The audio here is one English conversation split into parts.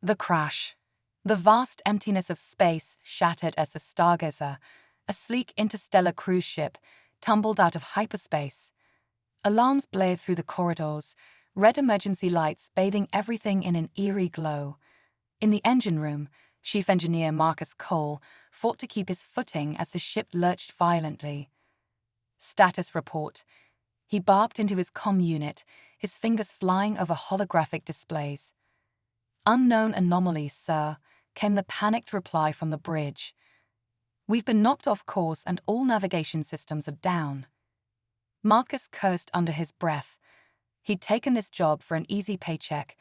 The crash. The vast emptiness of space shattered as the Stargazer, a sleek interstellar cruise ship, tumbled out of hyperspace. Alarms blared through the corridors, red emergency lights bathing everything in an eerie glow. In the engine room, Chief Engineer Marcus Cole fought to keep his footing as the ship lurched violently. Status report. He barked into his comm unit, his fingers flying over holographic displays. "Unknown anomaly, sir," came the panicked reply from the bridge. "We've been knocked off course and all navigation systems are down." Marcus cursed under his breath. He'd taken this job for an easy paycheck,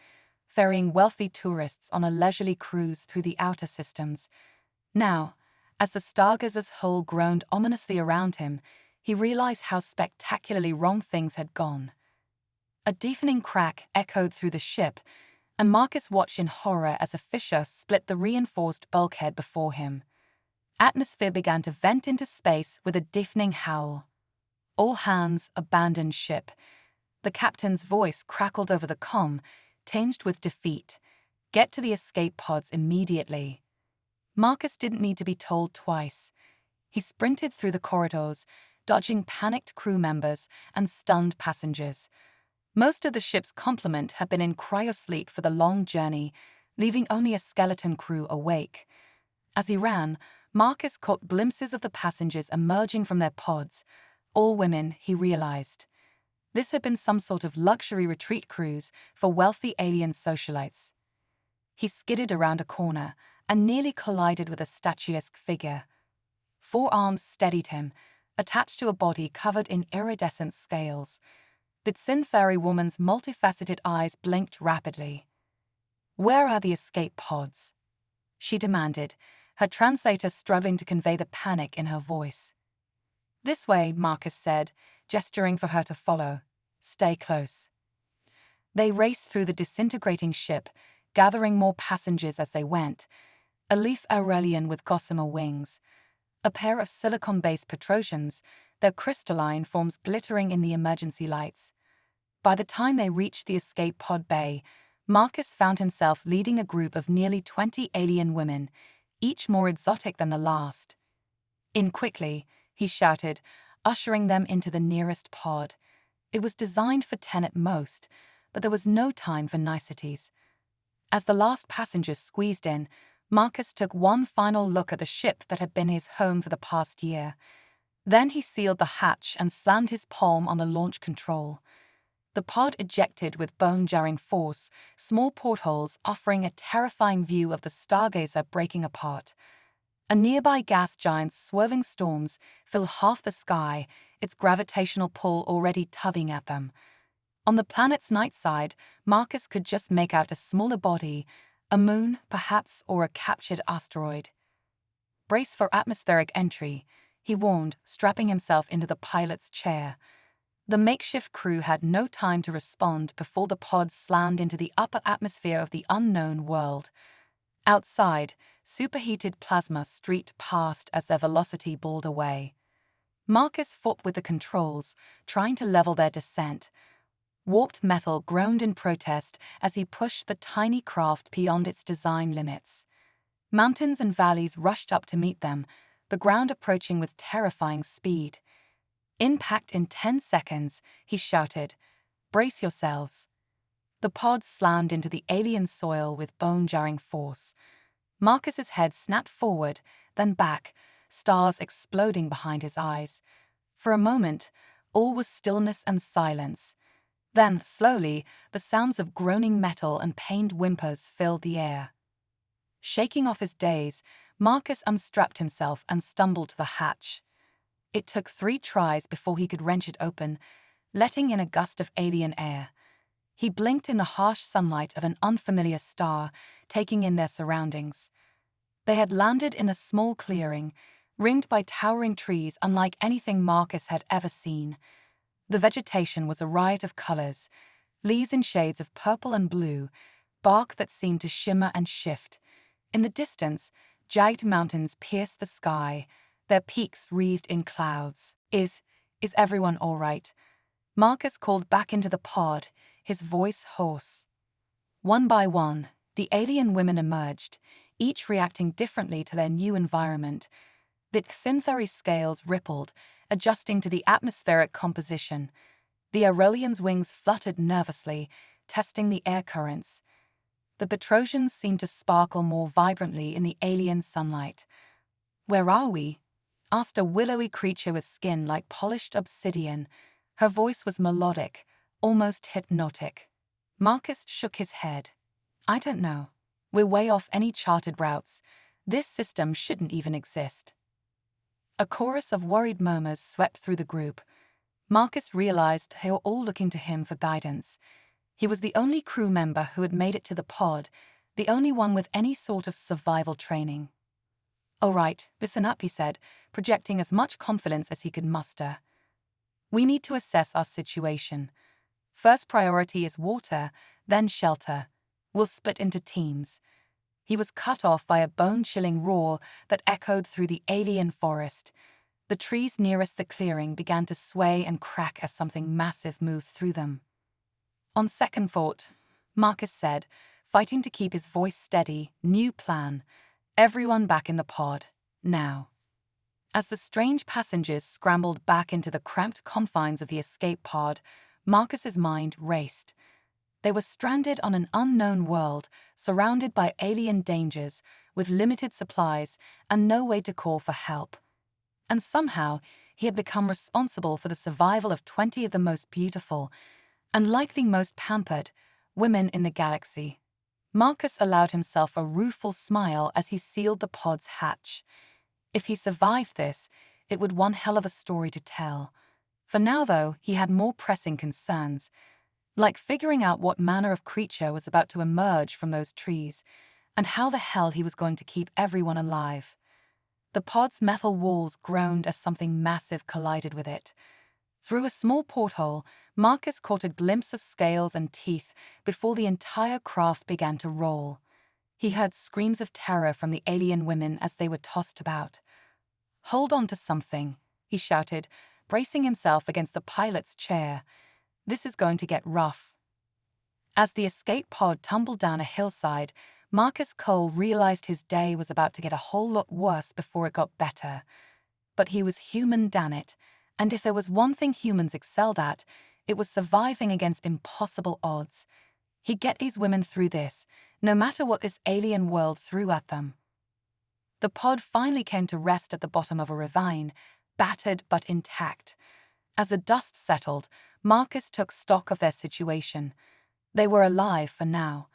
ferrying wealthy tourists on a leisurely cruise through the outer systems. Now, as the Stargazer's hull groaned ominously around him, he realized how spectacularly wrong things had gone. A deafening crack echoed through the ship, and Marcus watched in horror as a fissure split the reinforced bulkhead before him. Atmosphere began to vent into space with a deafening howl. "All hands, abandon ship." The captain's voice crackled over the comm, tinged with defeat. "Get to the escape pods immediately." Marcus didn't need to be told twice. He sprinted through the corridors, dodging panicked crew members and stunned passengers. Most of the ship's complement had been in cryosleep for the long journey, leaving only a skeleton crew awake. As he ran, Marcus caught glimpses of the passengers emerging from their pods. All women, he realized. This had been some sort of luxury retreat cruise for wealthy alien socialites. He skidded around a corner and nearly collided with a statuesque figure. Four arms steadied him, attached to a body covered in iridescent scales. The Sinfari woman's multifaceted eyes blinked rapidly. "Where are the escape pods?" she demanded, her translator struggling to convey the panic in her voice. "This way," Marcus said, gesturing for her to follow. "Stay close." They raced through the disintegrating ship, gathering more passengers as they went. A leaf Aurelian with gossamer wings. A pair of silicon-based Petrosians, their crystalline forms glittering in the emergency lights. By the time they reached the escape pod bay, Marcus found himself leading a group of nearly 20 alien women, each more exotic than the last. "In quickly," he shouted, ushering them into the nearest pod. It was designed for 10 at most, but there was no time for niceties. As the last passengers squeezed in, Marcus took one final look at the ship that had been his home for the past year. Then he sealed the hatch and slammed his palm on the launch control. The pod ejected with bone-jarring force, small portholes offering a terrifying view of the Stargazer breaking apart. A nearby gas giant's swerving storms fill half the sky, its gravitational pull already tugging at them. On the planet's night side, Marcus could just make out a smaller body, a moon, perhaps, or a captured asteroid. "Brace for atmospheric entry," he warned, strapping himself into the pilot's chair. The makeshift crew had no time to respond before the pod slammed into the upper atmosphere of the unknown world. Outside, superheated plasma streaked past as their velocity balled away. Marcus fought with the controls, trying to level their descent. Warped metal groaned in protest as he pushed the tiny craft beyond its design limits. Mountains and valleys rushed up to meet them, the ground approaching with terrifying speed. "Impact in 10 seconds, he shouted. "Brace yourselves." The pod slammed into the alien soil with bone-jarring force. Marcus's head snapped forward, then back, stars exploding behind his eyes. For a moment, all was stillness and silence. Then, slowly, the sounds of groaning metal and pained whimpers filled the air. Shaking off his daze, Marcus unstrapped himself and stumbled to the hatch. It took 3 tries before he could wrench it open, letting in a gust of alien air. He blinked in the harsh sunlight of an unfamiliar star, taking in their surroundings. They had landed in a small clearing, ringed by towering trees unlike anything Marcus had ever seen. The vegetation was a riot of colors, leaves in shades of purple and blue, bark that seemed to shimmer and shift. In the distance, jagged mountains pierced the sky, their peaks wreathed in clouds. Is everyone all right?" Marcus called back into the pod, his voice hoarse. One by one, The alien women emerged, each reacting differently to their new environment. The synthery scales rippled, adjusting to the atmospheric composition. The Aurelian's wings fluttered nervously, testing the air currents. The Petrosians seemed to sparkle more vibrantly in the alien sunlight. "Where are we?" asked a willowy creature with skin like polished obsidian. Her voice was melodic, almost hypnotic. Marcus shook his head. "I don't know. We're way off any charted routes. This system shouldn't even exist." A chorus of worried murmurs swept through the group. Marcus realized they were all looking to him for guidance. He was the only crew member who had made it to the pod, the only one with any sort of survival training. "All right, listen up," he said, projecting as much confidence as he could muster. "We need to assess our situation. First priority is water, then shelter. We'll split into teams." He was cut off by a bone-chilling roar that echoed through the alien forest. The trees nearest the clearing began to sway and crack as something massive moved through them. "On second thought," Marcus said, fighting to keep his voice steady, "new plan. Everyone back in the pod, now." As the strange passengers scrambled back into the cramped confines of the escape pod, Marcus's mind raced. They were stranded on an unknown world, surrounded by alien dangers, with limited supplies and no way to call for help. And somehow, he had become responsible for the survival of 20 of the most beautiful, and likely most pampered, women in the galaxy. Marcus allowed himself a rueful smile as he sealed the pod's hatch. If he survived this, it would one hell of a story to tell. For now, though, he had more pressing concerns, like figuring out what manner of creature was about to emerge from those trees, and how the hell he was going to keep everyone alive. The pod's metal walls groaned as something massive collided with it. Through a small porthole, Marcus caught a glimpse of scales and teeth before the entire craft began to roll. He heard screams of terror from the alien women as they were tossed about. "Hold on to something," he shouted, bracing himself against the pilot's chair. "This is going to get rough." As the escape pod tumbled down a hillside, Marcus Cole realized his day was about to get a whole lot worse before it got better. But he was human, damn it, and if there was one thing humans excelled at, it was surviving against impossible odds. He'd get these women through this, no matter what this alien world threw at them. The pod finally came to rest at the bottom of a ravine, battered but intact. As the dust settled, Marcus took stock of their situation. They were alive for now,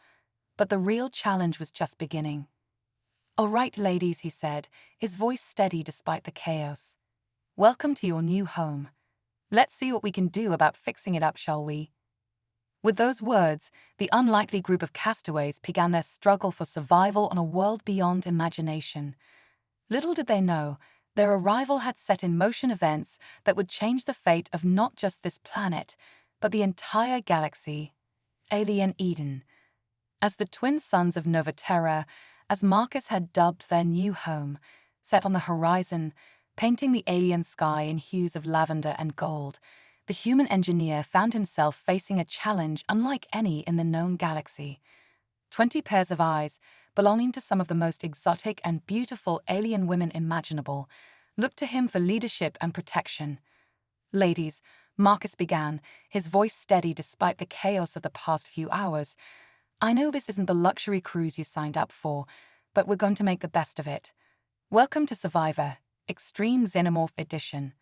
but the real challenge was just beginning. "All right, ladies," he said, his voice steady despite the chaos. "Welcome to your new home. Let's see what we can do about fixing it up, shall we?" With those words, the unlikely group of castaways began their struggle for survival on a world beyond imagination. Little did they know, their arrival had set in motion events that would change the fate of not just this planet, but the entire galaxy. Alien Eden. As the twin suns of Nova Terra, as Marcus had dubbed their new home, set on the horizon, painting the alien sky in hues of lavender and gold, the human engineer found himself facing a challenge unlike any in the known galaxy. 20 pairs of eyes, belonging to some of the most exotic and beautiful alien women imaginable, looked to him for leadership and protection. "Ladies," Marcus began, his voice steady despite the chaos of the past few hours, "I know this isn't the luxury cruise you signed up for, but we're going to make the best of it. Welcome to Survivor, Extreme Xenomorph Edition."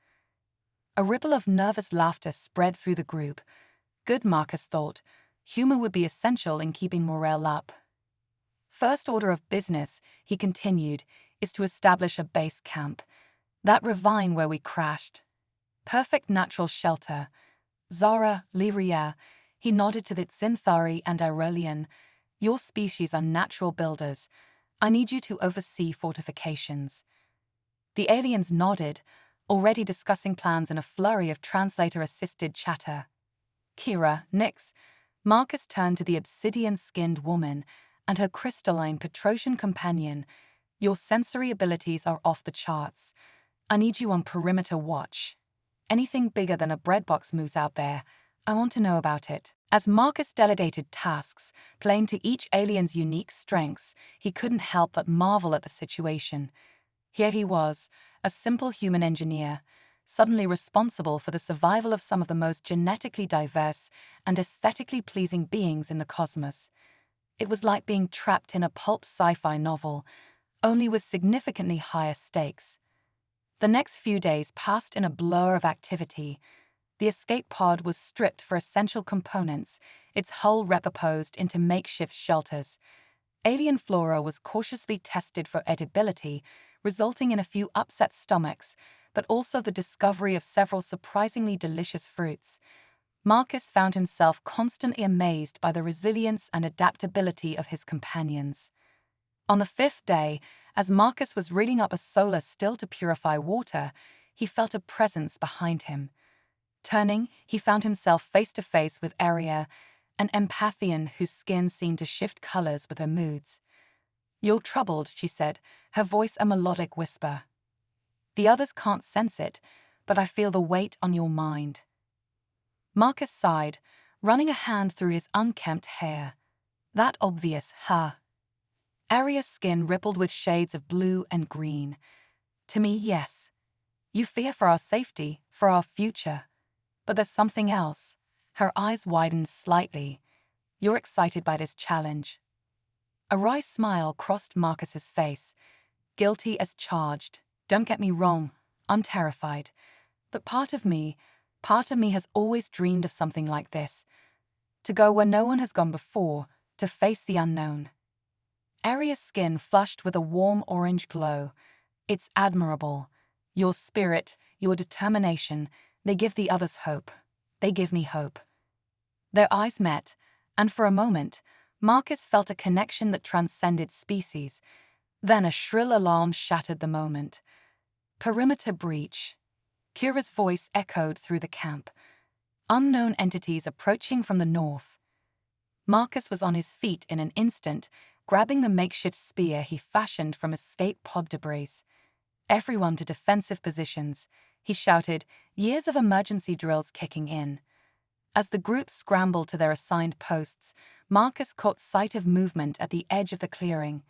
A ripple of nervous laughter spread through the group. Good, Marcus thought. Humor would be essential in keeping morale up. "First order of business," he continued, "is to establish a base camp. That ravine where we crashed. Perfect natural shelter. Zara, Lyria," he nodded to the Synthari and Aurelian. "Your species are natural builders. I need you to oversee fortifications." The aliens nodded, already discussing plans in a flurry of translator-assisted chatter. "Kira, Nix," Marcus turned to the obsidian-skinned woman and her crystalline Petrosian companion. "Your sensory abilities are off the charts. I need you on perimeter watch. Anything bigger than a breadbox moves out there, I want to know about it. As Marcus delegated tasks, playing to each alien's unique strengths, he couldn't help but marvel at the situation. Here he was, a simple human engineer, suddenly responsible for the survival of some of the most genetically diverse and aesthetically pleasing beings in the cosmos. It was like being trapped in a pulp sci-fi novel, only with significantly higher stakes. The next few days passed in a blur of activity. The escape pod was stripped for essential components, its hull repurposed into makeshift shelters. Alien flora was cautiously tested for edibility, resulting in a few upset stomachs, but also the discovery of several surprisingly delicious fruits. Marcus found himself constantly amazed by the resilience and adaptability of his companions. On the fifth day, as Marcus was reading up a solar still to purify water, he felt a presence behind him. Turning, he found himself face to face with Aria, an empathian whose skin seemed to shift colors with her moods. "You're troubled," she said, her voice a melodic whisper. "The others can't sense it, but I feel the weight on your mind." Marcus sighed, running a hand through his unkempt hair. "That obvious, huh?" Aria's skin rippled with shades of blue and green. "To me, yes. You fear for our safety, for our future. But there's something else." Her eyes widened slightly. "You're excited by this challenge." A wry smile crossed Marcus's face. "Guilty as charged. Don't get me wrong, I'm terrified. But part of me has always dreamed of something like this. To go where no one has gone before, to face the unknown." Aria's skin flushed with a warm orange glow. "It's admirable. Your spirit, your determination, they give the others hope. They give me hope." Their eyes met, and for a moment, Marcus felt a connection that transcended species. Then a shrill alarm shattered the moment. "Perimeter breach." Kira's voice echoed through the camp. "Unknown entities approaching from the north." Marcus was on his feet in an instant, grabbing the makeshift spear he fashioned from escape pod debris. "Everyone to defensive positions," he shouted, years of emergency drills kicking in. As the group scrambled to their assigned posts, Marcus caught sight of movement at the edge of the clearing.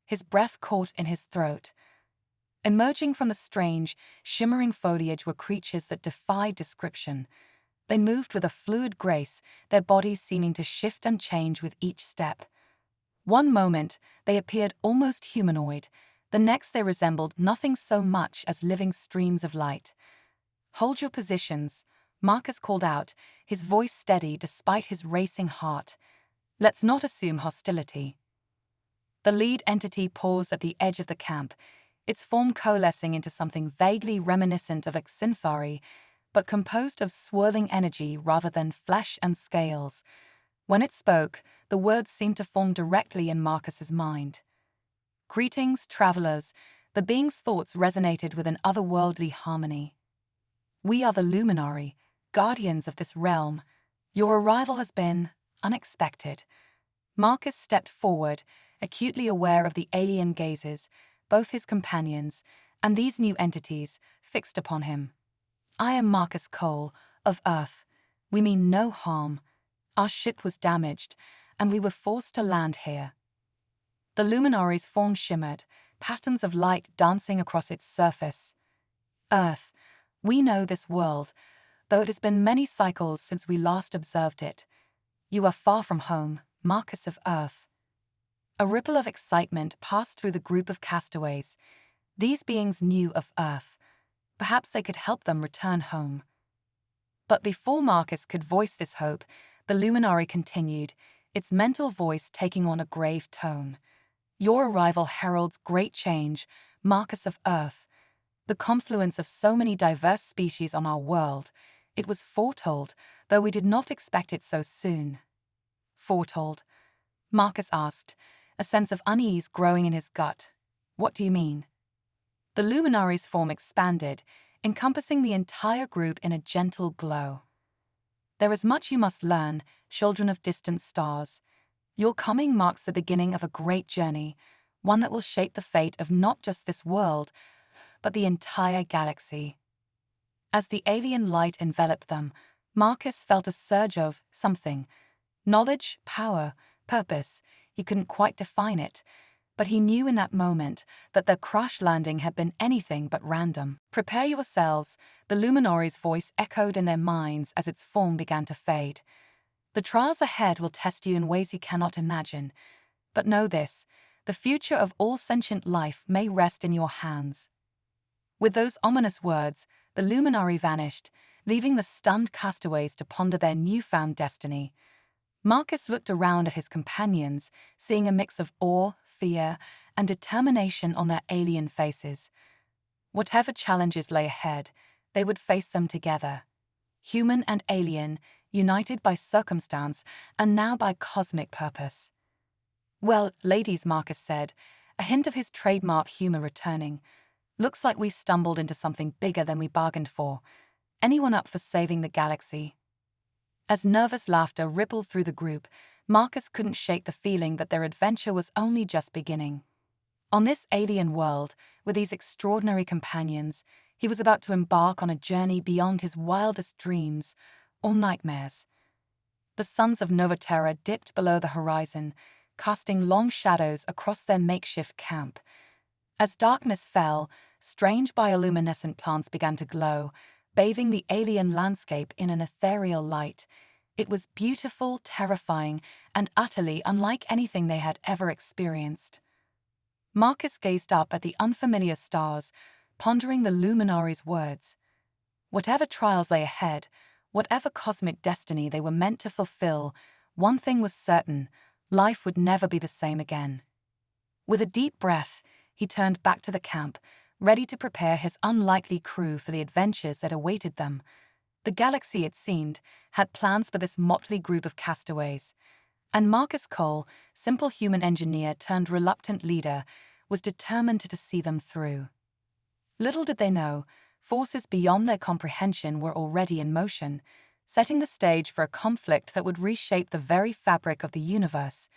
His breath caught in his throat. Emerging from the strange, shimmering foliage were creatures that defied description. They moved with a fluid grace, their bodies seeming to shift and change with each step. One moment, they appeared almost humanoid. The next, they resembled nothing so much as living streams of light. "Hold your positions," Marcus called out, his voice steady despite his racing heart. "Let's not assume hostility." The lead entity paused at the edge of the camp, its form coalescing into something vaguely reminiscent of Exynthari, but composed of swirling energy rather than flesh and scales. When it spoke, the words seemed to form directly in Marcus's mind. "Greetings, travelers." The being's thoughts resonated with an otherworldly harmony. "We are the Luminari, guardians of this realm. Your arrival has been unexpected." Marcus stepped forward, acutely aware of the alien gazes, both his companions, and these new entities, fixed upon him. "I am Marcus Cole, of Earth. We mean no harm. Our ship was damaged, and we were forced to land here." The Luminari's form shimmered, patterns of light dancing across its surface. "Earth, we know this world, though it has been many cycles since we last observed it. You are far from home, Marcus of Earth." A ripple of excitement passed through the group of castaways. These beings knew of Earth. Perhaps they could help them return home. But before Marcus could voice this hope, the Luminari continued, its mental voice taking on a grave tone. "Your arrival heralds great change, Marcus of Earth. The confluence of so many diverse species on our world. It was foretold, though we did not expect it so soon." "Foretold?" Marcus asked, a sense of unease growing in his gut. "What do you mean?" The Luminari's form expanded, encompassing the entire group in a gentle glow. "There is much you must learn, children of distant stars. Your coming marks the beginning of a great journey, one that will shape the fate of not just this world, but the entire galaxy." As the alien light enveloped them, Marcus felt a surge of something. Knowledge, power, purpose. He couldn't quite define it, but he knew in that moment that the crash landing had been anything but random. "Prepare yourselves," the Luminary's voice echoed in their minds as its form began to fade. "The trials ahead will test you in ways you cannot imagine. But know this, the future of all sentient life may rest in your hands." With those ominous words, the Luminary vanished, leaving the stunned castaways to ponder their newfound destiny. Marcus looked around at his companions, seeing a mix of awe, fear, and determination on their alien faces. Whatever challenges lay ahead, they would face them together. Human and alien, united by circumstance and now by cosmic purpose. "Well, ladies," Marcus said, a hint of his trademark humor returning, "looks like we stumbled into something bigger than we bargained for. Anyone up for saving the galaxy?" As nervous laughter rippled through the group, Marcus couldn't shake the feeling that their adventure was only just beginning. On this alien world, with these extraordinary companions, he was about to embark on a journey beyond his wildest dreams or nightmares. The suns of Novaterra dipped below the horizon, casting long shadows across their makeshift camp. As darkness fell, strange bioluminescent plants began to glow, bathing the alien landscape in an ethereal light. It was beautiful, terrifying, and utterly unlike anything they had ever experienced. Marcus gazed up at the unfamiliar stars, pondering the Luminary's words. Whatever trials lay ahead, whatever cosmic destiny they were meant to fulfill, one thing was certain: life would never be the same again. With a deep breath, he turned back to the camp, ready to prepare his unlikely crew for the adventures that awaited them. The galaxy, it seemed, had plans for this motley group of castaways, and Marcus Cole, simple human engineer turned reluctant leader, was determined to see them through. Little did they know, forces beyond their comprehension were already in motion, setting the stage for a conflict that would reshape the very fabric of the universe.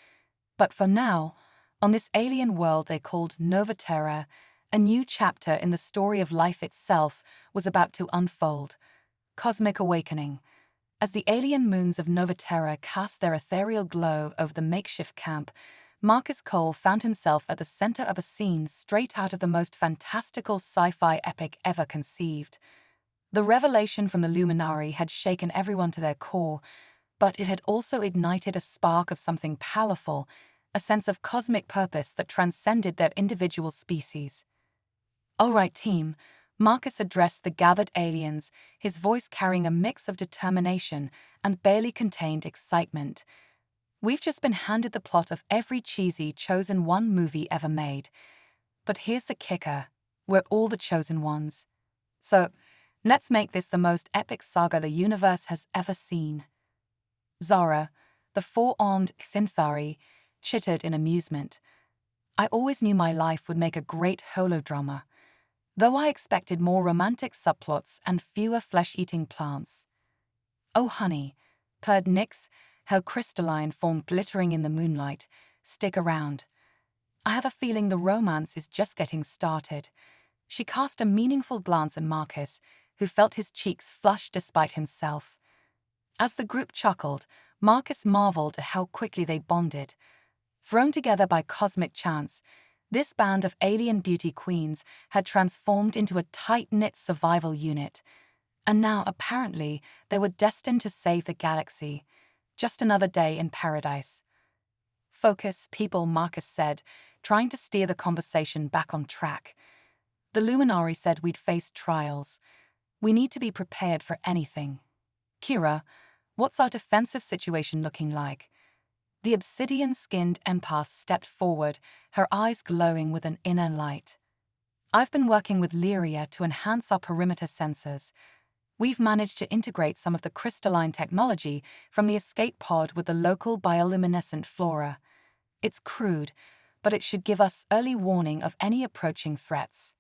But for now, on this alien world they called Novaterra, a new chapter in the story of life itself was about to unfold. Cosmic awakening. As the alien moons of Novaterra cast their ethereal glow over the makeshift camp, Marcus Cole found himself at the center of a scene straight out of the most fantastical sci-fi epic ever conceived. The revelation from the Luminary had shaken everyone to their core, but it had also ignited a spark of something powerful, a sense of cosmic purpose that transcended their individual species. "All right, team," Marcus addressed the gathered aliens, his voice carrying a mix of determination and barely contained excitement. "We've just been handed the plot of every cheesy Chosen One movie ever made. But here's the kicker: we're all the Chosen Ones. So, let's make this the most epic saga the universe has ever seen." Zara, the four-armed Xinthari, chittered in amusement. "I always knew my life would make a great holodrama, though I expected more romantic subplots and fewer flesh-eating plants." "Oh honey," purred Nyx, her crystalline form glittering in the moonlight, "stick around. I have a feeling the romance is just getting started." She cast a meaningful glance at Marcus, who felt his cheeks flush despite himself. As the group chuckled, Marcus marveled at how quickly they bonded. Thrown together by cosmic chance, this band of alien beauty queens had transformed into a tight-knit survival unit, and now apparently they were destined to save the galaxy. Just another day in paradise. "Focus, people," Marcus said, trying to steer the conversation back on track. "The Luminary said we'd face trials. We need to be prepared for anything. Kira, what's our defensive situation looking like?" The obsidian-skinned empath stepped forward, her eyes glowing with an inner light. "I've been working with Lyria to enhance our perimeter sensors. We've managed to integrate some of the crystalline technology from the escape pod with the local bioluminescent flora. It's crude, but it should give us early warning of any approaching threats."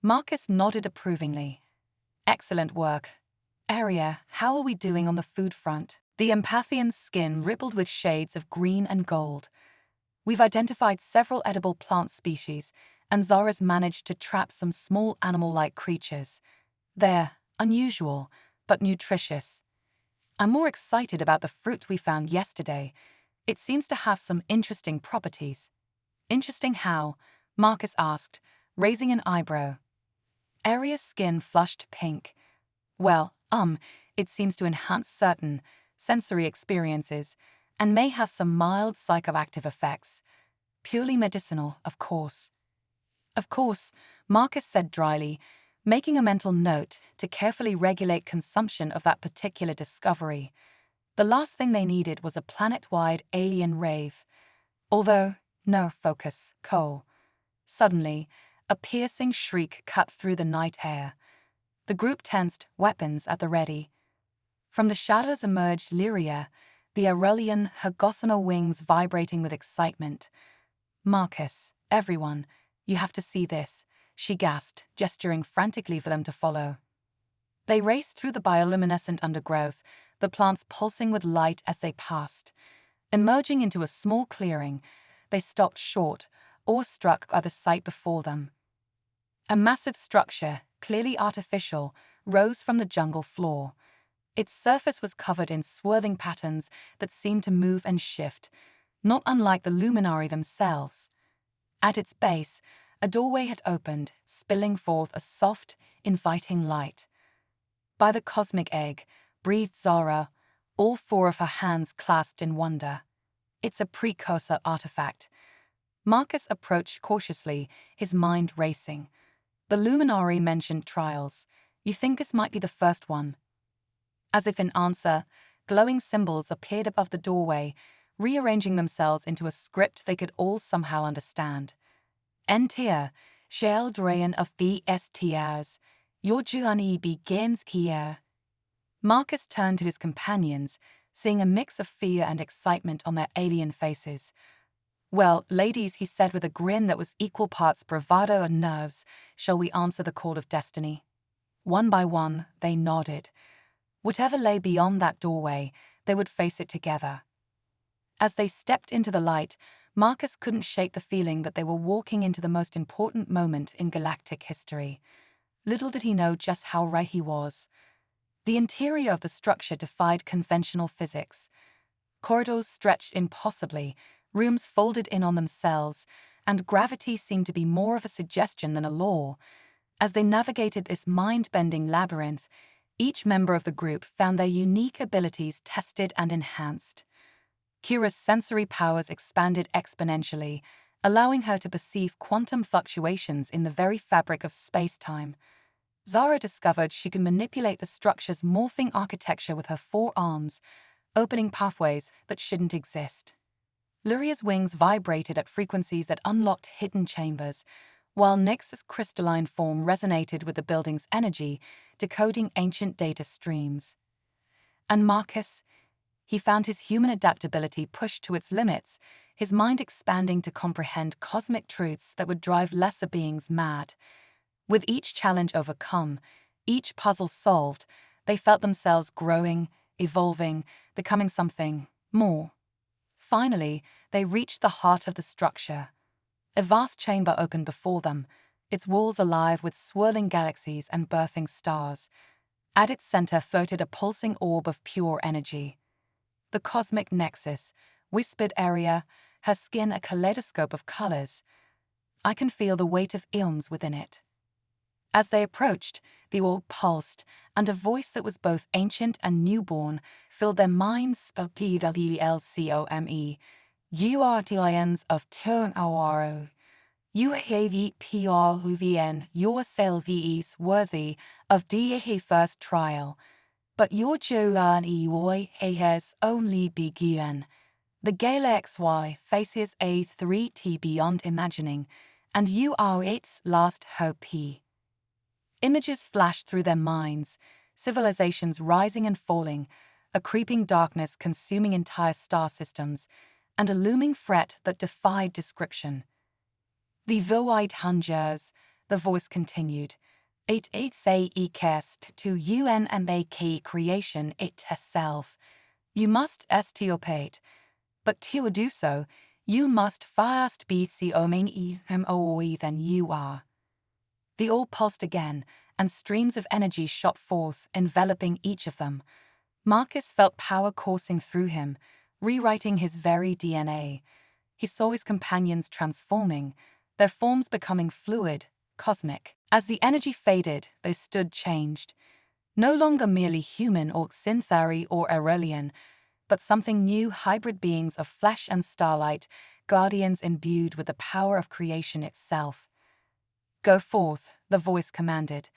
Marcus nodded approvingly. "Excellent work. Aria, how are we doing on the food front?" The empathian's skin rippled with shades of green and gold. "We've identified several edible plant species, and Zara's managed to trap some small animal-like creatures. They're unusual, but nutritious." I'm more excited about the fruit we found yesterday. It seems to have some interesting properties. Interesting how? Marcus asked, raising an eyebrow. Aria's skin flushed pink. Well, it seems to enhance certain sensory experiences and may have some mild psychoactive effects. Purely medicinal, of course. Of course, Marcus said dryly, making a mental note to carefully regulate consumption of that particular discovery. The last thing they needed was a planet-wide alien rave. Although, no focus, Cole. Suddenly, a piercing shriek cut through the night air. The group tensed, weapons at the ready. From the shadows emerged Lyria, the Aurelian, her gossamer wings vibrating with excitement. Marcus, everyone, you have to see this, she gasped, gesturing frantically for them to follow. They raced through the bioluminescent undergrowth, the plants pulsing with light as they passed. Emerging into a small clearing, they stopped short, awestruck by the sight before them. A massive structure, clearly artificial, rose from the jungle floor. Its surface was covered in swirling patterns that seemed to move and shift, not unlike the luminari themselves. At its base, a doorway had opened, spilling forth a soft, inviting light. By the cosmic egg, breathed Zara, all four of her hands clasped in wonder. It's a precursor artifact. Marcus approached cautiously, his mind racing. The luminari mentioned trials. You think this might be the first one? As if in answer, glowing symbols appeared above the doorway, rearranging themselves into a script they could all somehow understand. Entir, Shell Drayan of VSTRs, your journey begins here. Marcus turned to his companions, seeing a mix of fear and excitement on their alien faces. Well, ladies, he said with a grin that was equal parts bravado and nerves, shall we answer the call of destiny? One by one, they nodded. Whatever lay beyond that doorway, they would face it together. As they stepped into the light, Marcus couldn't shake the feeling that they were walking into the most important moment in galactic history. Little did he know just how right he was. The interior of the structure defied conventional physics. Corridors stretched impossibly, rooms folded in on themselves, and gravity seemed to be more of a suggestion than a law. As they navigated this mind-bending labyrinth, each member of the group found their unique abilities tested and enhanced. Kira's sensory powers expanded exponentially, allowing her to perceive quantum fluctuations in the very fabric of space-time. Zara discovered she could manipulate the structure's morphing architecture with her forearms, opening pathways that shouldn't exist. Lyria's wings vibrated at frequencies that unlocked hidden chambers, while Nyx's crystalline form resonated with the building's energy, decoding ancient data streams. And Marcus? He found his human adaptability pushed to its limits, his mind expanding to comprehend cosmic truths that would drive lesser beings mad. With each challenge overcome, each puzzle solved, they felt themselves growing, evolving, becoming something more. Finally, they reached the heart of the structure. A vast chamber opened before them, its walls alive with swirling galaxies and birthing stars. At its center floated a pulsing orb of pure energy. The cosmic nexus, whispered Aria, her skin a kaleidoscope of colors. I can feel the weight of eons within it. As they approached, the orb pulsed, and a voice that was both ancient and newborn filled their minds. PWLCOME. You are Tians of Turn Awaro. You have PRUVN yourselves worthy of the first trial. But your journey has only begun. The Gale XY faces a 3T beyond imagining, and you are its last hope. Images flashed through their minds, civilizations rising and falling, a creeping darkness consuming entire star systems, and a looming threat that defied description. The void hungers, the voice continued. It say cast to UN and make creation itself. You must estiopate, but to do so, you must first be more than you are. The orb pulsed again, and streams of energy shot forth, enveloping each of them. Marcus felt power coursing through him, rewriting his very DNA. He saw his companions transforming, their forms becoming fluid, cosmic. As the energy faded, they stood changed. No longer merely human or synthary or Aurelian, but something new, hybrid beings of flesh and starlight, guardians imbued with the power of creation itself. Go forth, the voice commanded.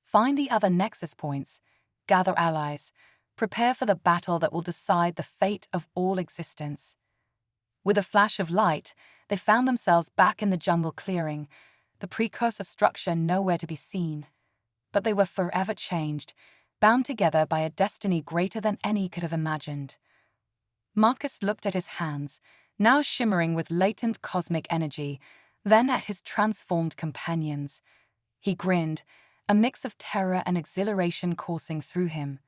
Find the other nexus points, gather allies, prepare for the battle that will decide the fate of all existence. With a flash of light, they found themselves back in the jungle clearing, the precursor structure nowhere to be seen. But they were forever changed, bound together by a destiny greater than any could have imagined. Marcus looked at his hands, now shimmering with latent cosmic energy, then at his transformed companions. He grinned, a mix of terror and exhilaration coursing through him.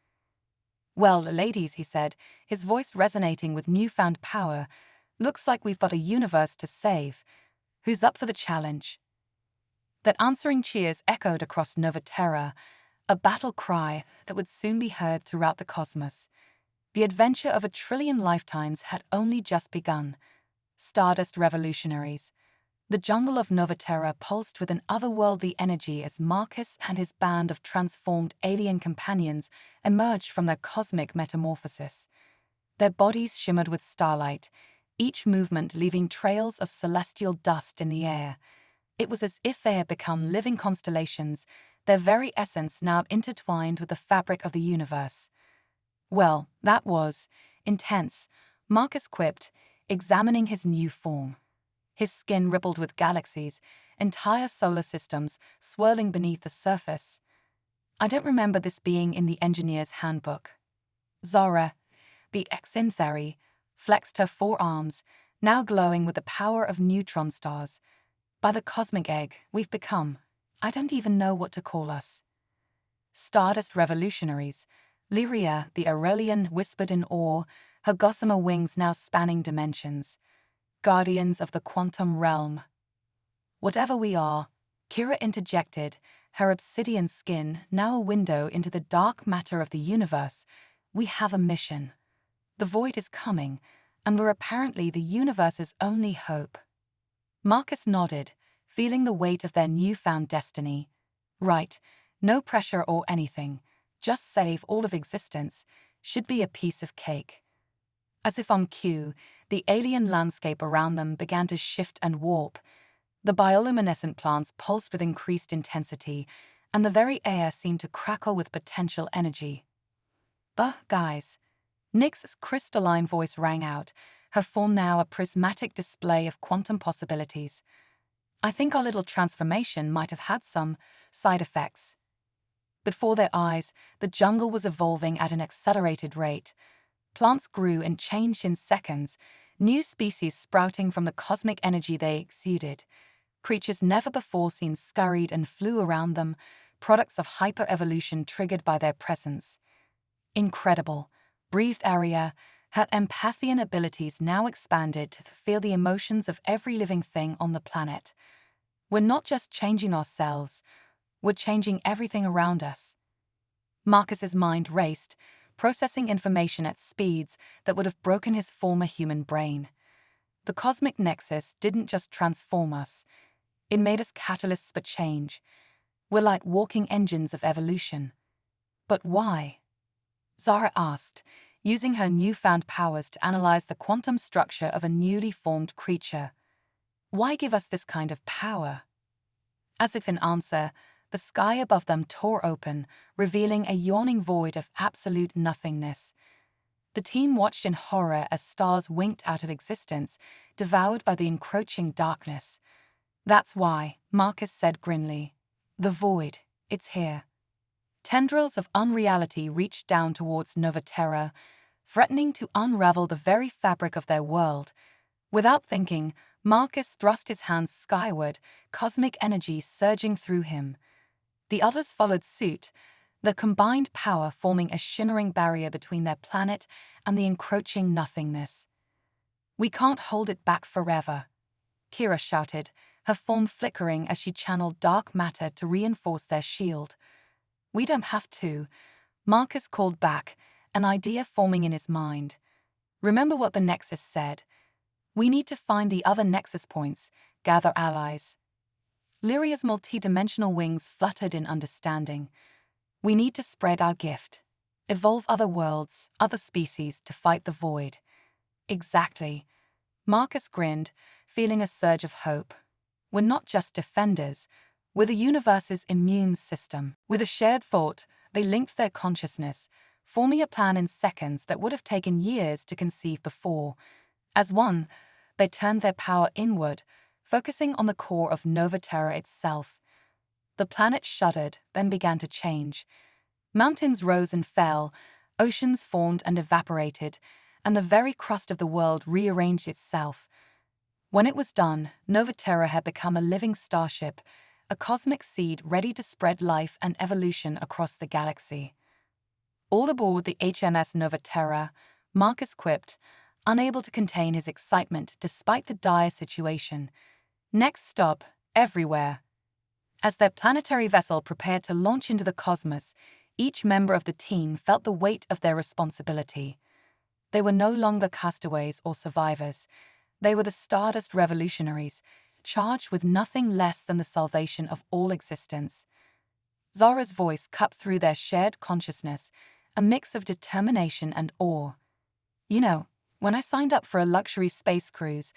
"Well, ladies," he said, his voice resonating with newfound power, "looks like we've got a universe to save. Who's up for the challenge?" That answering cheers echoed across Novaterra, a battle cry that would soon be heard throughout the cosmos. The adventure of 1,000,000,000,000 lifetimes had only just begun. Stardust revolutionaries. The jungle of Novaterra pulsed with an otherworldly energy as Marcus and his band of transformed alien companions emerged from their cosmic metamorphosis. Their bodies shimmered with starlight, each movement leaving trails of celestial dust in the air. It was as if they had become living constellations, their very essence now intertwined with the fabric of the universe. "Well, that was intense," Marcus quipped, examining his new form. His skin rippled with galaxies, entire solar systems swirling beneath the surface. "I don't remember this being in the engineer's handbook." Zara, the ex-synthary, flexed her forearms, now glowing with the power of neutron stars. "By the cosmic egg, we've become, I don't even know what to call us." Stardust revolutionaries. Lyria, the Aurelian, whispered in awe, her gossamer wings now spanning dimensions. "Guardians of the quantum realm." "Whatever we are," Kira interjected, her obsidian skin now a window into the dark matter of the universe, "we have a mission. The void is coming, and we're apparently the universe's only hope." Marcus nodded, feeling the weight of their newfound destiny. "Right, no pressure or anything, just save all of existence, should be a piece of cake." As if on cue, the alien landscape around them began to shift and warp. The bioluminescent plants pulsed with increased intensity, and the very air seemed to crackle with potential energy. Guys," Nyx's crystalline voice rang out, her form now a prismatic display of quantum possibilities. "I think our little transformation might have had some side effects." Before their eyes, the jungle was evolving at an accelerated rate. Plants grew and changed in seconds, new species sprouting from the cosmic energy they exuded. Creatures never before seen scurried and flew around them, products of hyper-evolution triggered by their presence. "Incredible," breathed Arya, her empathian abilities now expanded to feel the emotions of every living thing on the planet. "We're not just changing ourselves, we're changing everything around us." Marcus's mind raced, processing information at speeds that would have broken his former human brain. The cosmic nexus didn't just transform us, it made us catalysts for change. We're like walking engines of evolution. "But why?" Zara asked, using her newfound powers to analyze the quantum structure of a newly formed creature. "Why give us this kind of power?" As if in answer, the sky above them tore open, revealing a yawning void of absolute nothingness. The team watched in horror as stars winked out of existence, devoured by the encroaching darkness. "That's why," Marcus said grimly. "The void, it's here." Tendrils of unreality reached down towards Novaterra, threatening to unravel the very fabric of their world. Without thinking, Marcus thrust his hands skyward, cosmic energy surging through him. The others followed suit, their combined power forming a shimmering barrier between their planet and the encroaching nothingness. "We can't hold it back forever," Kira shouted, her form flickering as she channeled dark matter to reinforce their shield. "We don't have to," Marcus called back, an idea forming in his mind. Remember what the Nexus said. We need to find the other Nexus points, gather allies. Lyria's multidimensional wings fluttered in understanding. We need to spread our gift. Evolve other worlds, other species to fight the void. Exactly. Marcus grinned, feeling a surge of hope. We're not just defenders, we're the universe's immune system. With a shared thought, they linked their consciousness, forming a plan in seconds that would have taken years to conceive before. As one, they turned their power inward, focusing on the core of Nova Terra itself. The planet shuddered, then began to change. Mountains rose and fell, oceans formed and evaporated, and the very crust of the world rearranged itself. When it was done, Nova Terra had become a living starship, a cosmic seed ready to spread life and evolution across the galaxy. All aboard the HMS Nova Terra, Marcus quipped, unable to contain his excitement despite the dire situation. Next stop, everywhere. As their planetary vessel prepared to launch into the cosmos, each member of the team felt the weight of their responsibility. They were no longer castaways or survivors. They were the Stardust revolutionaries, charged with nothing less than the salvation of all existence. Zora's voice cut through their shared consciousness, a mix of determination and awe. You know, when I signed up for a luxury space cruise,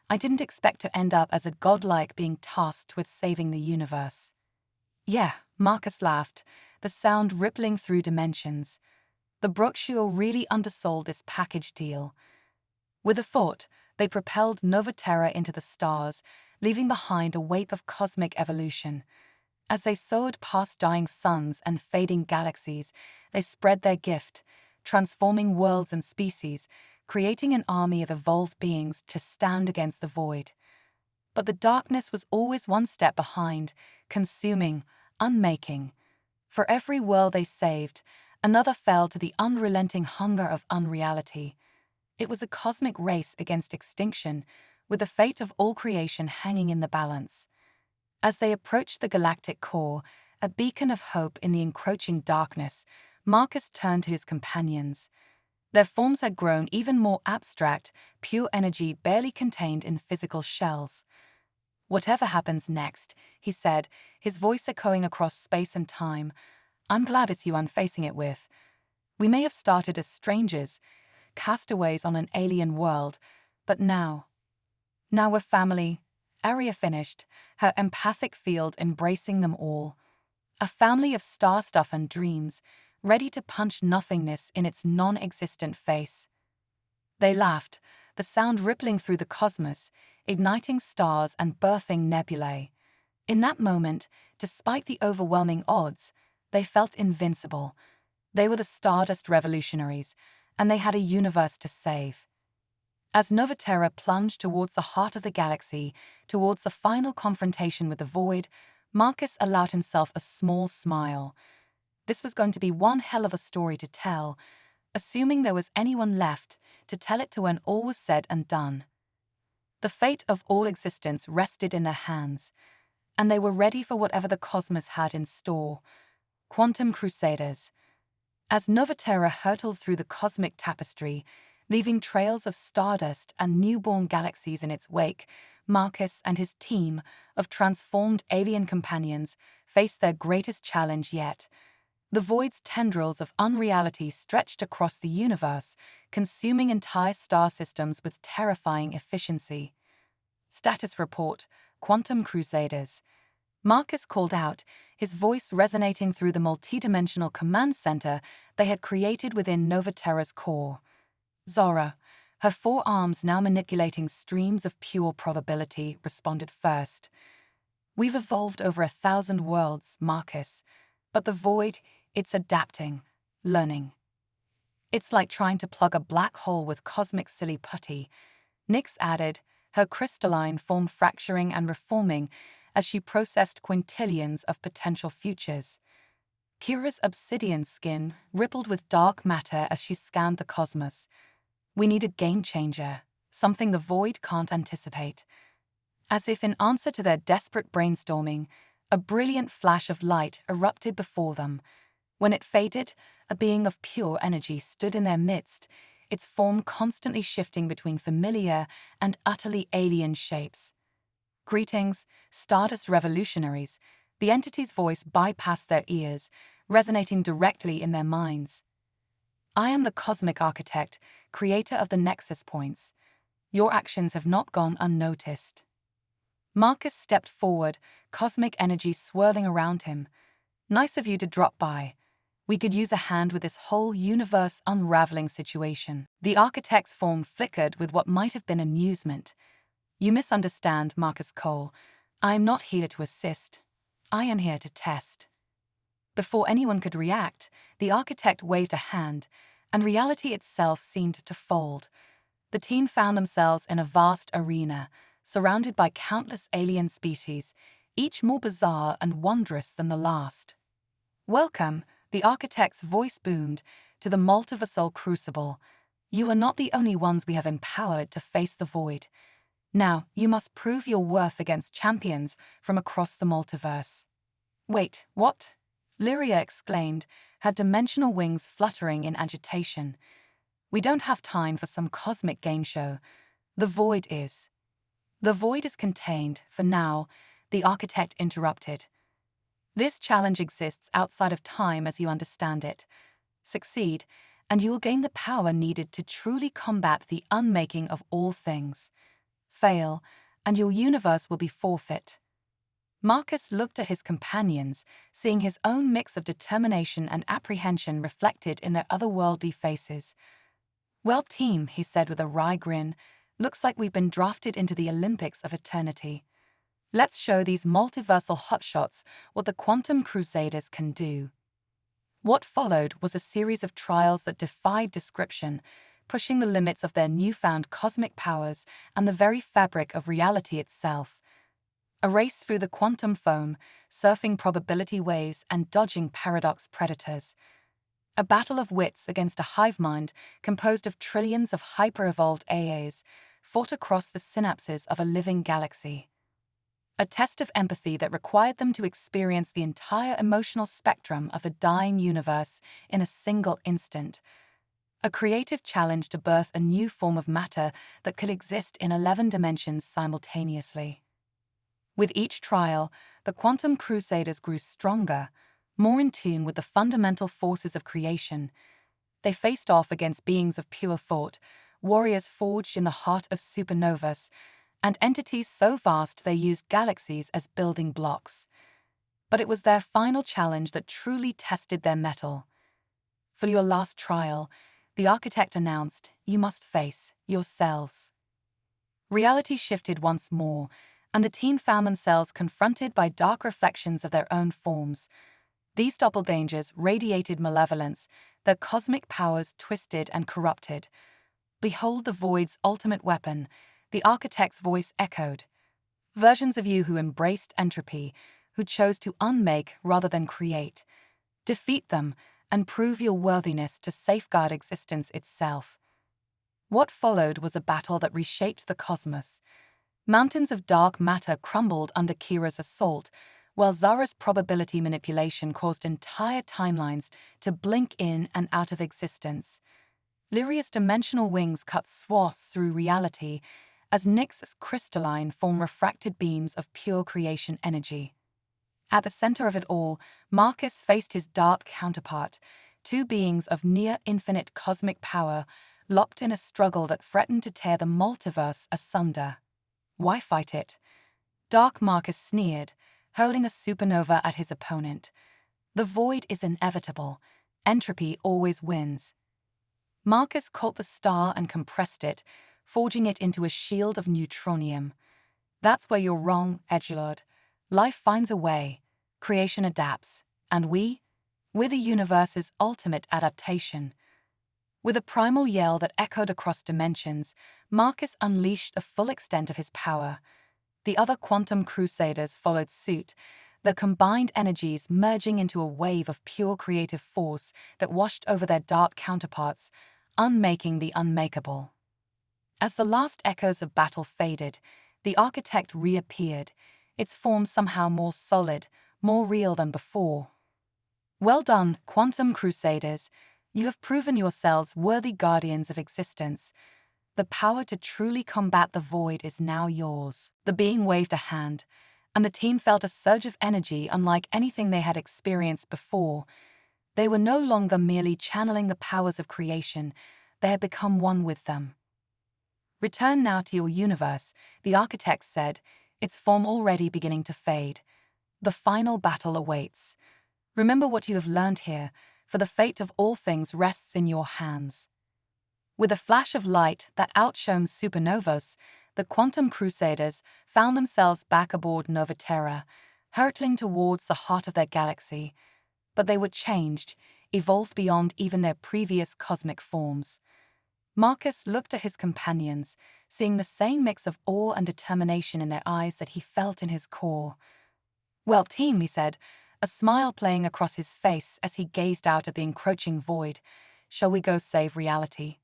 I didn't expect to end up as a godlike being tasked with saving the universe. Yeah, Marcus laughed, the sound rippling through dimensions. The brochure really undersold this package deal. With a thought, they propelled Nova Terra into the stars, leaving behind a wake of cosmic evolution. As they soared past dying suns and fading galaxies, they spread their gift, transforming worlds and species, creating an army of evolved beings to stand against the void. But the darkness was always one step behind, consuming, unmaking. For every world they saved, another fell to the unrelenting hunger of unreality. It was a cosmic race against extinction, with the fate of all creation hanging in the balance. As they approached the galactic core, a beacon of hope in the encroaching darkness, Marcus turned to his companions. Their forms had grown even more abstract, pure energy barely contained in physical shells. Whatever happens next, he said, his voice echoing across space and time, I'm glad it's you I'm facing it with. We may have started as strangers, castaways on an alien world, but now we're family. Arya finished, her empathic field embracing them all. A family of star stuff and dreams, ready to punch nothingness in its non-existent face. They laughed, the sound rippling through the cosmos, igniting stars and birthing nebulae. In that moment, despite the overwhelming odds, they felt invincible. They were the Stardust revolutionaries, and they had a universe to save. As Nova Terra plunged towards the heart of the galaxy, towards the final confrontation with the void, Marcus allowed himself a small smile. This was going to be one hell of a story to tell, assuming there was anyone left to tell it to when all was said and done. The fate of all existence rested in their hands, and they were ready for whatever the cosmos had in store. Quantum Crusaders. As Nova Terra hurtled through the cosmic tapestry, leaving trails of stardust and newborn galaxies in its wake, Marcus and his team of transformed alien companions faced their greatest challenge yet. The void's tendrils of unreality stretched across the universe, consuming entire star systems with terrifying efficiency. Status report, Quantum Crusaders. Marcus called out, his voice resonating through the multidimensional command center they had created within Nova Terra's core. Zora, her forearms now manipulating streams of pure probability, responded first. We've evolved over 1,000 worlds, Marcus, but the void, it's adapting, learning. It's like trying to plug a black hole with cosmic silly putty, Nyx added, her crystalline form fracturing and reforming as she processed quintillions of potential futures. Kira's obsidian skin rippled with dark matter as she scanned the cosmos. We need a game changer, something the void can't anticipate. As if in answer to their desperate brainstorming, a brilliant flash of light erupted before them. When it faded, a being of pure energy stood in their midst, its form constantly shifting between familiar and utterly alien shapes. "Greetings, Stardust revolutionaries," the entity's voice bypassed their ears, resonating directly in their minds. "I am the cosmic architect, creator of the nexus points. Your actions have not gone unnoticed." Marcus stepped forward, cosmic energy swirling around him. "Nice of you to drop by. We could use a hand with this whole universe unraveling situation." The architect's form flickered with what might have been amusement. "You misunderstand, Marcus Cole. I am not here to assist. I am here to test." Before anyone could react, the architect waved a hand, and reality itself seemed to fold. The team found themselves in a vast arena, surrounded by countless alien species, each more bizarre and wondrous than the last. "Welcome," the architect's voice boomed, "to the multiversal crucible. You are not the only ones we have empowered to face the void. Now, you must prove your worth against champions from across the multiverse." "Wait, what?" Lyria exclaimed, her dimensional wings fluttering in agitation. "We don't have time for some cosmic game show. The void is." "The void is contained, for now," the architect interrupted. "This challenge exists outside of time as you understand it. Succeed, and you will gain the power needed to truly combat the unmaking of all things. Fail, and your universe will be forfeit." Marcus looked at his companions, seeing his own mix of determination and apprehension reflected in their otherworldly faces. "Well, team," he said with a wry grin, "looks like we've been drafted into the Olympics of eternity. Let's show these multiversal hotshots what the quantum crusaders can do." What followed was a series of trials that defied description, pushing the limits of their newfound cosmic powers and the very fabric of reality itself. A race through the quantum foam, surfing probability waves and dodging paradox predators. A battle of wits against a hive mind composed of trillions of hyper-evolved AAs, fought across the synapses of a living galaxy. A test of empathy that required them to experience the entire emotional spectrum of a dying universe in a single instant. A creative challenge to birth a new form of matter that could exist in 11 dimensions simultaneously. With each trial, the quantum crusaders grew stronger, more in tune with the fundamental forces of creation. They faced off against beings of pure thought, warriors forged in the heart of supernovas, and entities so vast they used galaxies as building blocks. But it was their final challenge that truly tested their mettle. "For your last trial," the architect announced, "you must face yourselves." Reality shifted once more, and the team found themselves confronted by dark reflections of their own forms. These doppelgangers radiated malevolence, their cosmic powers twisted and corrupted. "Behold the void's ultimate weapon," the architect's voice echoed. "Versions of you who embraced entropy, who chose to unmake rather than create. Defeat them and prove your worthiness to safeguard existence itself." What followed was a battle that reshaped the cosmos. Mountains of dark matter crumbled under Kira's assault, while Zara's probability manipulation caused entire timelines to blink in and out of existence. Lyria's dimensional wings cut swaths through reality, as Nyx's crystalline formed refracted beams of pure creation energy. At the center of it all, Marcus faced his dark counterpart, two beings of near-infinite cosmic power, locked in a struggle that threatened to tear the multiverse asunder. "Why fight it?" Dark Marcus sneered, hurling a supernova at his opponent. "The void is inevitable. Entropy always wins." Marcus caught the star and compressed it, forging it into a shield of neutronium. "That's where you're wrong, Edgelord. Life finds a way. Creation adapts. And we're the universe's ultimate adaptation." With a primal yell that echoed across dimensions, Marcus unleashed the full extent of his power. The other quantum crusaders followed suit, their combined energies merging into a wave of pure creative force that washed over their dark counterparts, unmaking the unmakeable. As the last echoes of battle faded, the architect reappeared, its form somehow more solid, more real than before. Well done, quantum crusaders. You have proven yourselves worthy guardians of existence. The power to truly combat the void is now yours. The being waved a hand, and the team felt a surge of energy unlike anything they had experienced before. They were no longer merely channeling the powers of creation, they had become one with them. Return now to your universe, the architect said, its form already beginning to fade. The final battle awaits. Remember what you have learned here, for the fate of all things rests in your hands. With a flash of light that outshone supernovas, the quantum crusaders found themselves back aboard Nova Terra, hurtling towards the heart of their galaxy. But they were changed, evolved beyond even their previous cosmic forms. Marcus looked at his companions, seeing the same mix of awe and determination in their eyes that he felt in his core. "Well, team," he said, a smile playing across his face as he gazed out at the encroaching void, "shall we go save reality?"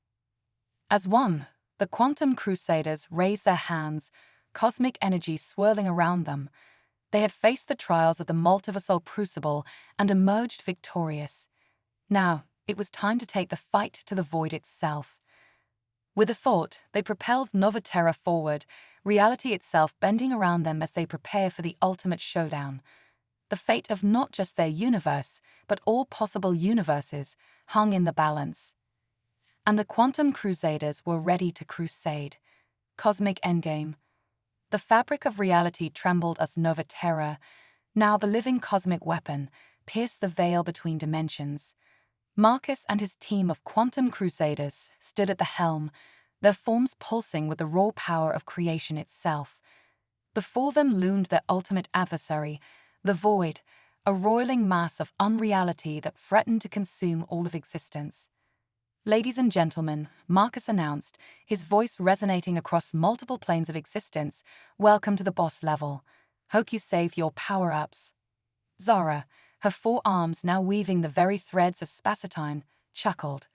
As one, the quantum crusaders raised their hands, cosmic energy swirling around them. They had faced the trials of the multiversal crucible and emerged victorious. Now, it was time to take the fight to the void itself. With a thought, they propelled Nova Terra forward, reality itself bending around them as they prepare for the ultimate showdown. The fate of not just their universe, but all possible universes, hung in the balance. And the quantum crusaders were ready to crusade. Cosmic endgame. The fabric of reality trembled as Nova Terra, now the living cosmic weapon, pierced the veil between dimensions. Marcus and his team of quantum crusaders stood at the helm, their forms pulsing with the raw power of creation itself. Before them loomed their ultimate adversary, the void, a roiling mass of unreality that threatened to consume all of existence. "Ladies and gentlemen," Marcus announced, his voice resonating across multiple planes of existence, "welcome to the boss level. Hope you saved your power-ups." Zara, her forearms now weaving the very threads of spacetime, chuckled.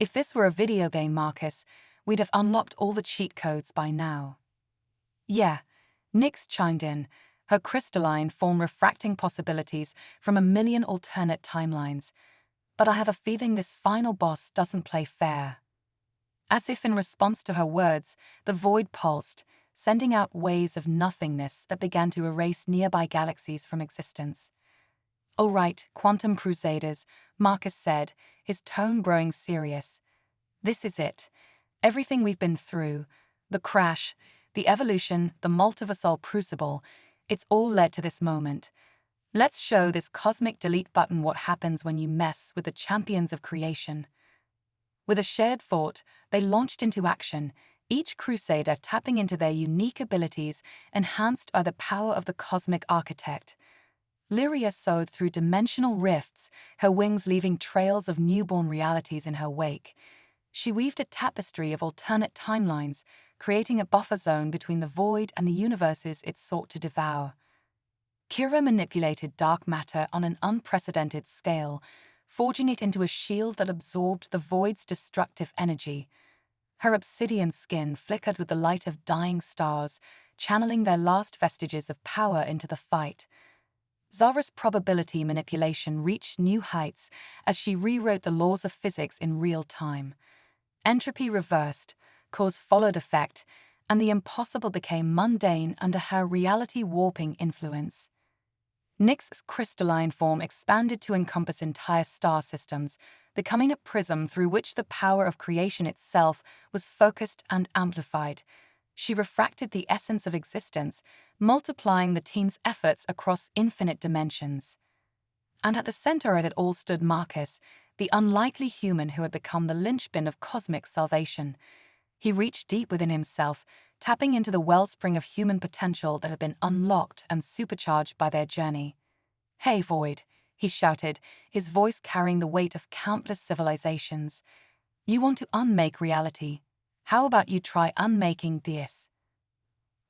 "If this were a video game, Marcus, we'd have unlocked all the cheat codes by now." "Yeah," Nyx chimed in, her crystalline form refracting possibilities from a million alternate timelines. "But I have a feeling this final boss doesn't play fair." As if in response to her words, the void pulsed, sending out waves of nothingness that began to erase nearby galaxies from existence. "All right, quantum crusaders," Marcus said, his tone growing serious. "This is it. Everything we've been through, the crash, the evolution, the multiversal crucible, it's all led to this moment. Let's show this cosmic delete button what happens when you mess with the champions of creation." With a shared thought, they launched into action, each crusader tapping into their unique abilities enhanced by the power of the cosmic architect. Lyria soared through dimensional rifts, her wings leaving trails of newborn realities in her wake. She weaved a tapestry of alternate timelines, creating a buffer zone between the void and the universes it sought to devour. Kira manipulated dark matter on an unprecedented scale, forging it into a shield that absorbed the void's destructive energy. Her obsidian skin flickered with the light of dying stars, channeling their last vestiges of power into the fight. Zara's probability manipulation reached new heights as she rewrote the laws of physics in real time. Entropy reversed, cause followed effect, and the impossible became mundane under her reality-warping influence. Nyx's crystalline form expanded to encompass entire star systems, becoming a prism through which the power of creation itself was focused and amplified. She refracted the essence of existence, multiplying the team's efforts across infinite dimensions. And at the center of it all stood Marcus, the unlikely human who had become the linchpin of cosmic salvation. He reached deep within himself, tapping into the wellspring of human potential that had been unlocked and supercharged by their journey. "Hey, Void," he shouted, his voice carrying the weight of countless civilizations. "You want to unmake reality? How about you try unmaking this?"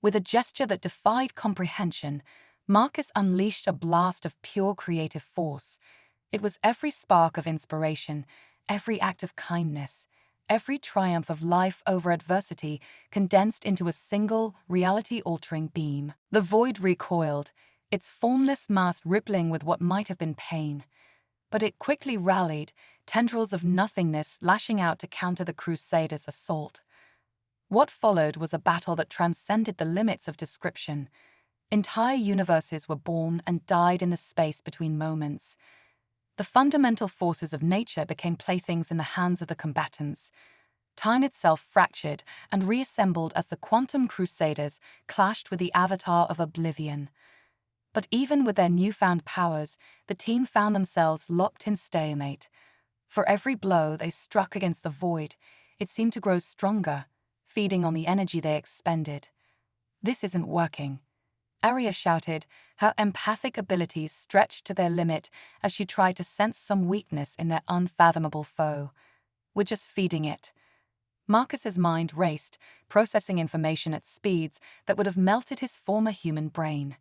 With a gesture that defied comprehension, Marcus unleashed a blast of pure creative force. It was every spark of inspiration, every act of kindness, every triumph of life over adversity condensed into a single, reality-altering beam. The void recoiled, its formless mass rippling with what might have been pain. But it quickly rallied, tendrils of nothingness lashing out to counter the crusaders' assault. What followed was a battle that transcended the limits of description. Entire universes were born and died in the space between moments. The fundamental forces of nature became playthings in the hands of the combatants. Time itself fractured and reassembled as the quantum crusaders clashed with the avatar of oblivion. But even with their newfound powers, the team found themselves locked in stalemate. For every blow they struck against the void, it seemed to grow stronger, feeding on the energy they expended. "This isn't working," Arya shouted, her empathic abilities stretched to their limit as she tried to sense some weakness in their unfathomable foe. "We're just feeding it." Marcus's mind raced, processing information at speeds that would have melted his former human brain.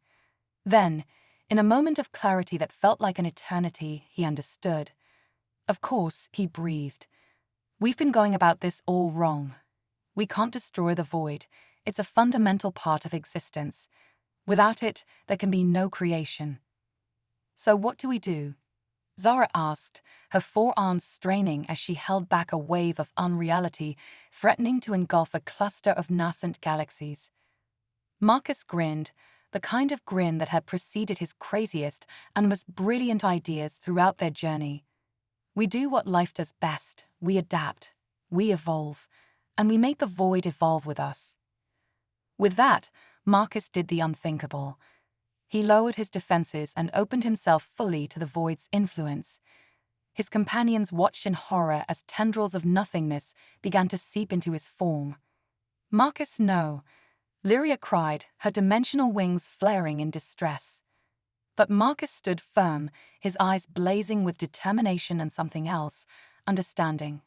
Then, in a moment of clarity that felt like an eternity, he understood. Of course, he breathed. "We've been going about this all wrong. We can't destroy the void. It's a fundamental part of existence. Without it, there can be no creation." "So what do we do?" Zara asked, her forearms straining as she held back a wave of unreality, threatening to engulf a cluster of nascent galaxies. Marcus grinned, the kind of grin that had preceded his craziest and most brilliant ideas throughout their journey. "We do what life does best. We adapt. We evolve. And we make the void evolve with us." With that, Marcus did the unthinkable. He lowered his defenses and opened himself fully to the void's influence. His companions watched in horror as tendrils of nothingness began to seep into his form. "Marcus, no," Lyria cried, her dimensional wings flaring in distress. But Marcus stood firm, his eyes blazing with determination and something else, understanding.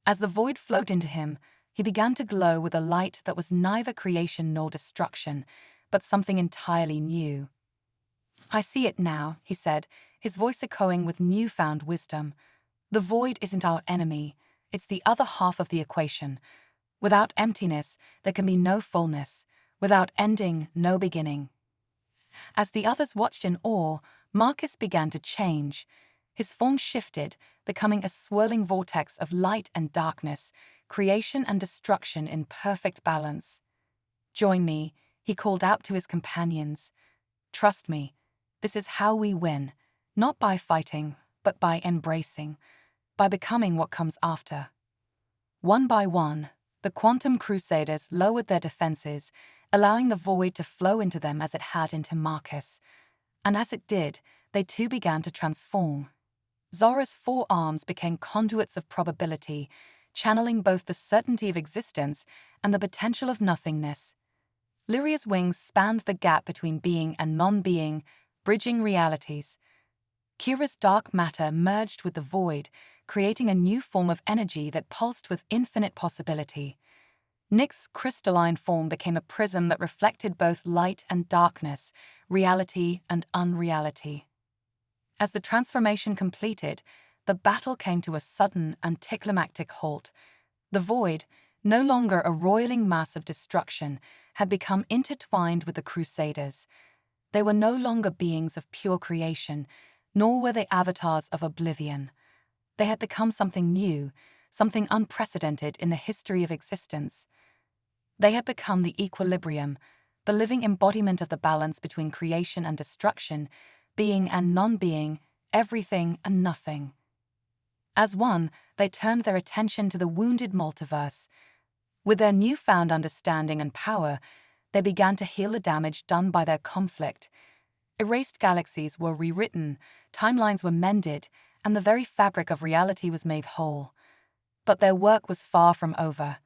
As the void flowed into him, he began to glow with a light that was neither creation nor destruction, but something entirely new. "I see it now," he said, his voice echoing with newfound wisdom. "The void isn't our enemy, it's the other half of the equation. Without emptiness, there can be no fullness. Without ending, no beginning." As the others watched in awe, Marcus began to change. His form shifted, becoming a swirling vortex of light and darkness, creation and destruction in perfect balance. "Join me," he called out to his companions. "Trust me, this is how we win, not by fighting, but by embracing, by becoming what comes after." One by one, the quantum crusaders lowered their defenses, allowing the void to flow into them as it had into Marcus. And as it did, they too began to transform. Zora's forearms became conduits of probability, channeling both the certainty of existence and the potential of nothingness. Lyria's wings spanned the gap between being and non-being, bridging realities. Kira's dark matter merged with the void, creating a new form of energy that pulsed with infinite possibility. Nick's crystalline form became a prism that reflected both light and darkness, reality and unreality. As the transformation completed, the battle came to a sudden, anticlimactic halt. The void, no longer a roiling mass of destruction, had become intertwined with the crusaders. They were no longer beings of pure creation, nor were they avatars of oblivion. They had become something new, something unprecedented in the history of existence. They had become the equilibrium, the living embodiment of the balance between creation and destruction, being and non-being, everything and nothing. As one, they turned their attention to the wounded multiverse. With their newfound understanding and power, they began to heal the damage done by their conflict. Erased galaxies were rewritten, timelines were mended, and the very fabric of reality was made whole. But their work was far from over.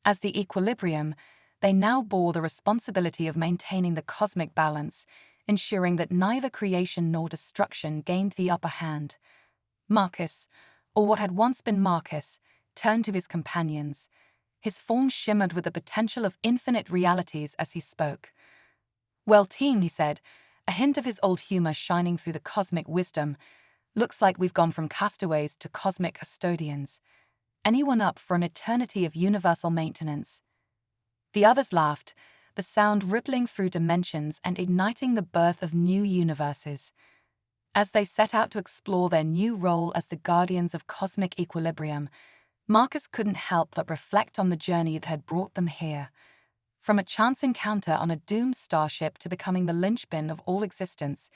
As the equilibrium, they now bore the responsibility of maintaining the cosmic balance, ensuring that neither creation nor destruction gained the upper hand. Marcus, or what had once been Marcus, turned to his companions. His form shimmered with the potential of infinite realities as he spoke. "Well, team," he said, a hint of his old humor shining through the cosmic wisdom, "looks like we've gone from castaways to cosmic custodians. Anyone up for an eternity of universal maintenance?" The others laughed, the sound rippling through dimensions and igniting the birth of new universes. As they set out to explore their new role as the guardians of cosmic equilibrium, Marcus couldn't help but reflect on the journey that had brought them here. From a chance encounter on a doomed starship to becoming the linchpin of all existence,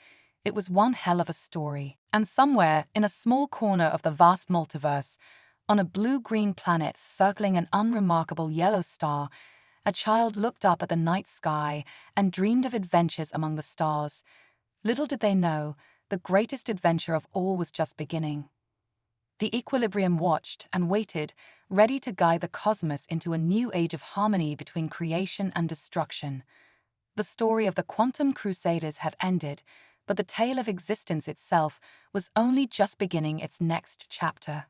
it was one hell of a story. And somewhere, in a small corner of the vast multiverse, on a blue-green planet circling an unremarkable yellow star, a child looked up at the night sky and dreamed of adventures among the stars. Little did they know, the greatest adventure of all was just beginning. The equilibrium watched and waited, ready to guide the cosmos into a new age of harmony between creation and destruction. The story of the quantum crusaders had ended, but the tale of existence itself was only just beginning its next chapter.